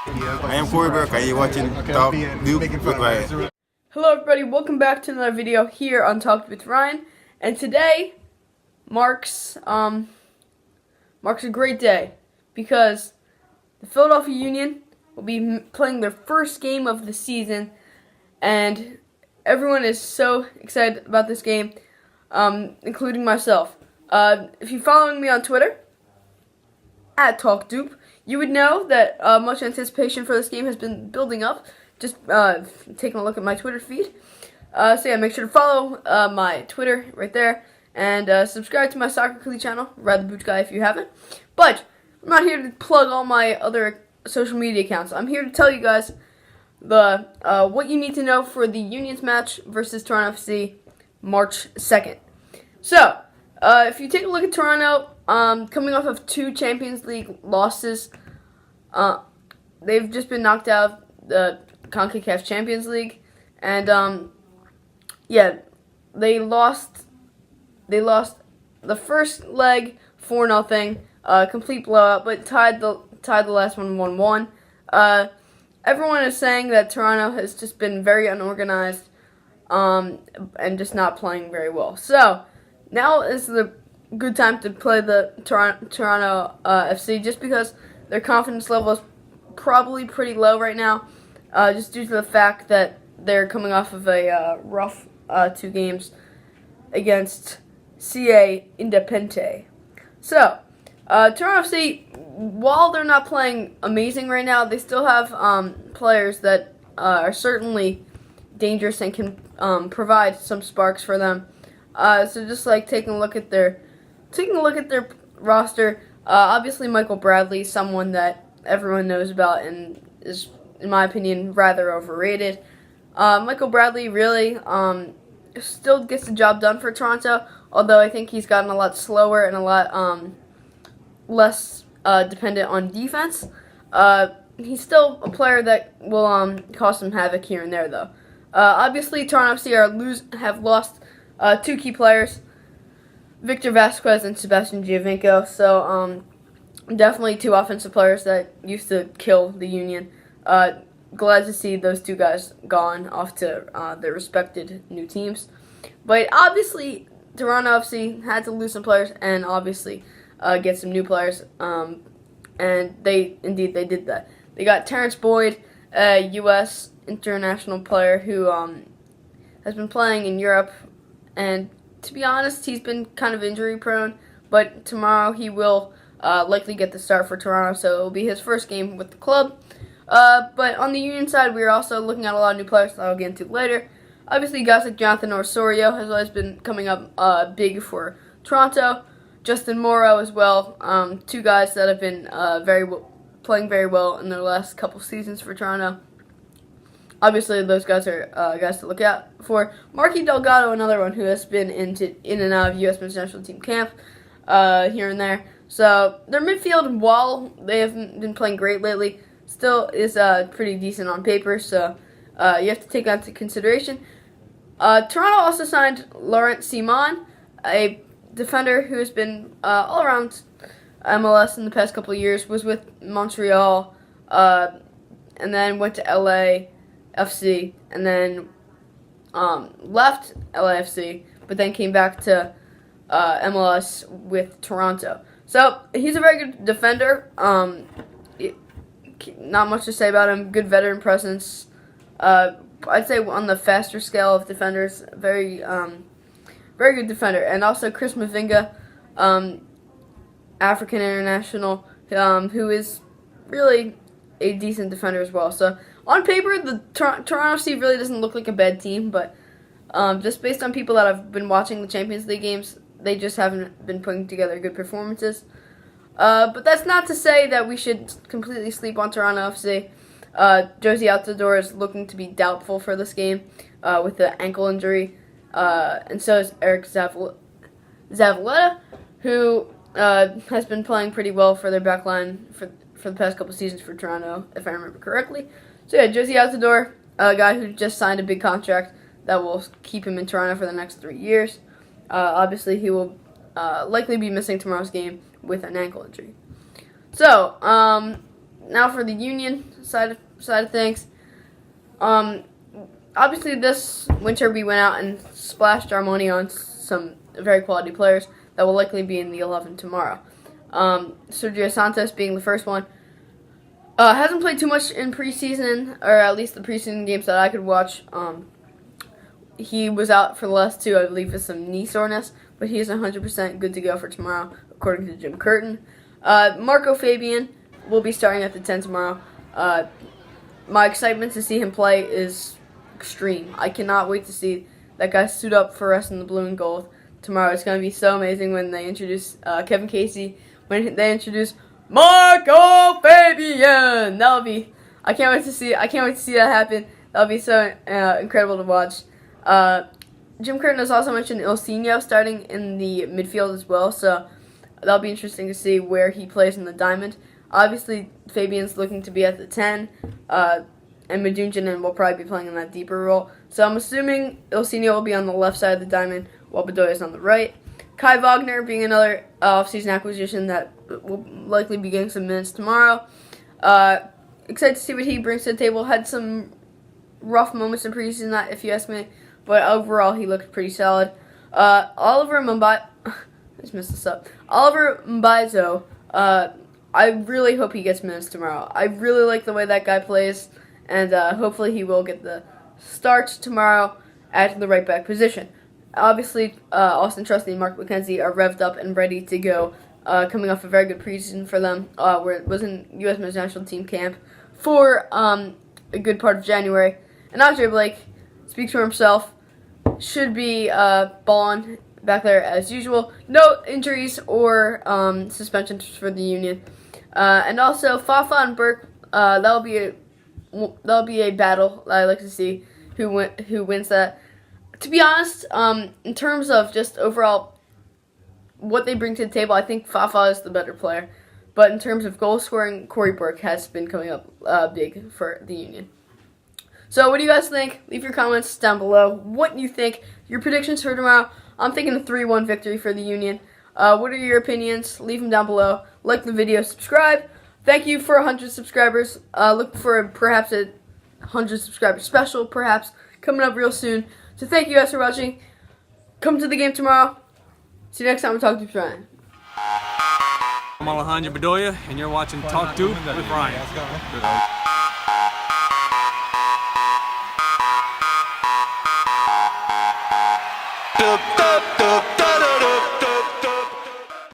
I am Corey Burke, and you're watching Talk Dupe with Ryan. Hello everybody, welcome back to another video here on Talk with Ryan. And today marks a great day because the Philadelphia Union will be playing their first game of the season, and everyone is so excited about this game, including myself. If you're following me on Twitter, at TalkDoop, you would know that much anticipation for this game has been building up. Just taking a look at my Twitter feed. So yeah, make sure to follow my Twitter right there, and subscribe to my Soccer Clee channel, Ride the Booch Guy, if you haven't. But I'm not here to plug all my other social media accounts. I'm here to tell you guys the what you need to know for the Union's match versus Toronto FC, March 2nd. So if you take a look at Toronto, coming off of 2 Champions League losses, they've just been knocked out of the CONCACAF Champions League, and yeah, they lost the first leg 4-0, complete blowout, but tied the last one 1-1. Everyone is saying that Toronto has just been very unorganized, and just not playing very well. So now is the good time to play the Toronto FC, just because their confidence level is probably pretty low right now, just due to the fact that they're coming off of a rough 2 games against CA Independente. So, Toronto FC, while they're not playing amazing right now, they still have players that are certainly dangerous and can provide some sparks for them. So just like taking a look at their roster, obviously Michael Bradley, someone that everyone knows about and is, in my opinion, rather overrated. Michael Bradley really still gets the job done for Toronto, although I think he's gotten a lot slower and a lot less dependent on defense. He's still a player that will cause some havoc here and there, though. Obviously, Toronto FC have lost 2 key players, Victor Vasquez and Sebastian Giovinco. So definitely 2 offensive players that used to kill the Union. Glad to see those 2 guys gone off to their respected new teams. But obviously, Toronto FC had to lose some players and obviously get some new players. And they did that. They got Terrence Boyd, a U.S. international player who has been playing in Europe, and to be honest, he's been kind of injury prone. But tomorrow he will likely get the start for Toronto, so it will be his first game with the club. But on the Union side, we're also looking at a lot of new players that I'll get into later. Obviously, guys like Jonathan Osorio has always been coming up big for Toronto. Justin Morrow as well. 2 guys that have been playing very well in their last couple seasons for Toronto. Obviously, those guys are guys to look out for. Marky Delgado, another one who has been in and out of U.S. men's national team camp here and there. So their midfield, while they haven't been playing great lately, still is pretty decent on paper. So you have to take that into consideration. Toronto also signed Laurent Simon, a defender who has been all around MLS in the past couple of years. Was with Montreal, and then went to LAFC, and then left LAFC, but then came back to MLS with Toronto. So he's a very good defender. Not much to say about him. Good veteran presence. I'd say on the faster scale of defenders, very good defender. And also Chris Mavinga, African international, who is really a decent defender as well. So on paper, the Toronto FC really doesn't look like a bad team, but just based on people that have been watching the Champions League games, they just haven't been putting together good performances. But that's not to say that we should completely sleep on Toronto FC. Josie Altidore is looking to be doubtful for this game with the ankle injury, and so is Eric Zavaleta, who has been playing pretty well for their backline for the past couple seasons for Toronto, if I remember correctly. So yeah, Josie Altidore, a guy who just signed a big contract that will keep him in Toronto for the next 3 years. Obviously, he will likely be missing tomorrow's game with an ankle injury. So, Now for the Union side of things. Obviously this winter we went out and splashed our money on some very quality players that will likely be in the 11 tomorrow. Sergio Santos being the first one. Hasn't played too much in preseason, or at least the preseason games that I could watch. He was out for the last two, I believe, with some knee soreness, but he is 100% good to go for tomorrow, according to Jim Curtin. Marco Fabian will be starting at the 10 tomorrow. My excitement to see him play is extreme. I cannot wait to see that guy suit up for us in the blue and gold tomorrow. It's going to be so amazing when they introduce Kevin Casey, when they introduce Marco Fabian. That'll be. I can't wait to see that happen. That'll be so incredible to watch. Jim Curtin has also mentioned Ilsinho starting in the midfield as well, so that'll be interesting to see where he plays in the diamond. Obviously, Fabian's looking to be at the 10, and Medunjanin will probably be playing in that deeper role. So I'm assuming Ilsinho will be on the left side of the diamond, while Bedoya's on the right. Kai Wagner being another off-season acquisition that will likely be getting some minutes tomorrow. Excited to see what he brings to the table. Had some rough moments in preseason, if you ask me, but overall he looked pretty solid. Oliver Mbaizo, I really hope he gets minutes tomorrow. I really like the way that guy plays, and hopefully he will get the starts tomorrow at the right back position. Obviously, Austin Trusty and Mark McKenzie are revved up and ready to go, coming off a very good preseason for them, where it was in U.S. men's national team camp for a good part of January. And Andre Blake speaks for himself, should be balling back there as usual. No injuries or suspensions for the Union. And also, Fafa and Burke, that'll be a battle that I like to see who wins that. To be honest, in terms of just overall what they bring to the table, I think Fafa is the better player. But in terms of goal scoring, Corey Burke has been coming up big for the Union. So what do you guys think? Leave your comments down below. What you think? Your predictions for tomorrow? I'm thinking a 3-1 victory for the Union. What are your opinions? Leave them down below. Like the video, subscribe. Thank you for 100 subscribers. Look for perhaps a 100 subscriber special, perhaps, coming up real soon. So thank you guys for watching. Come to the game tomorrow. See you next time on Talk Doop Ryan. I'm Alejandro Bedoya, and you're watching Talk Doop with Ryan.